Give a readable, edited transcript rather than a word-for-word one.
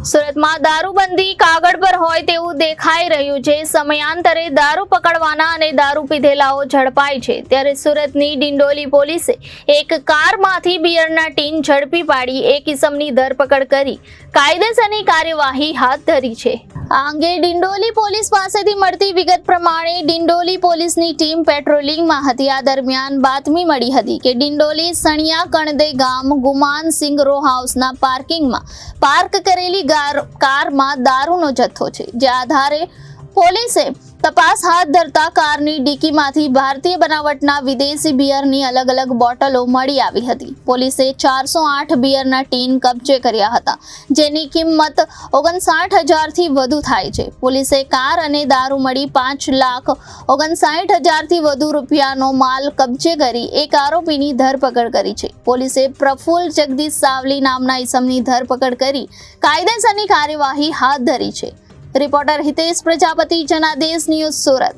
સુરતમાં દારૂબંધી કાગળ પર હોય તેવું દેખાઈ રહ્યું છે। સમયાંતરે દારૂ પકડવાના અને દારૂ પીધેલાઓ ઝડપાય છે, ત્યારે સુરતની ડિંડોલી પોલીસે એક કારમાંથી બિયરના ટીન ઝડપી પાડી એક ઇસમની ધરપકડ કરી કાયદેસરની કાર્યવાહી હાથ ધરી છે। આ અંગે ડિંડોલી પોલીસ પાસેથી મળતી વિગત પ્રમાણે ડિંડોલી પોલીસની ટીમ પેટ્રોલિંગમાં હતી। આ દરમિયાન બાતમી મળી હતી કે ડિંડોલી સણિયા કણદે ગામ ગુમાન સિંહ રો હાઉસના પાર્કિંગમાં પાર્ક કરેલી કારમાં દારૂનો જથ્થો છે, જે આધારે પોલીસે તપાસ હાથ ધરતા કારની ડીકીમાંથી ભારતીય બનાવટના વિદેશી બિયરની અલગ અલગ બોટલો મળી આવી હતી। પોલીસે 408 બિયરના ટીન કબજે કર્યા હતા, જેની કિંમત 59,000થી વધુ થાય છે। પોલીસે કાર અને દારૂ મળી 5,59,000થી વધુ રૂપિયાનો માલ કબજે કરી એક આરોપીની ધરપકડ કરી છે। પોલીસે પ્રફુલ્લ જગદીશ સાવલી નામના ઇસમની ધરપકડ કરી કાયદેસરની કાર્યવાહી હાથ ધરી છે। Reporter Hitesh Prajapati, Janadesh news, Surat.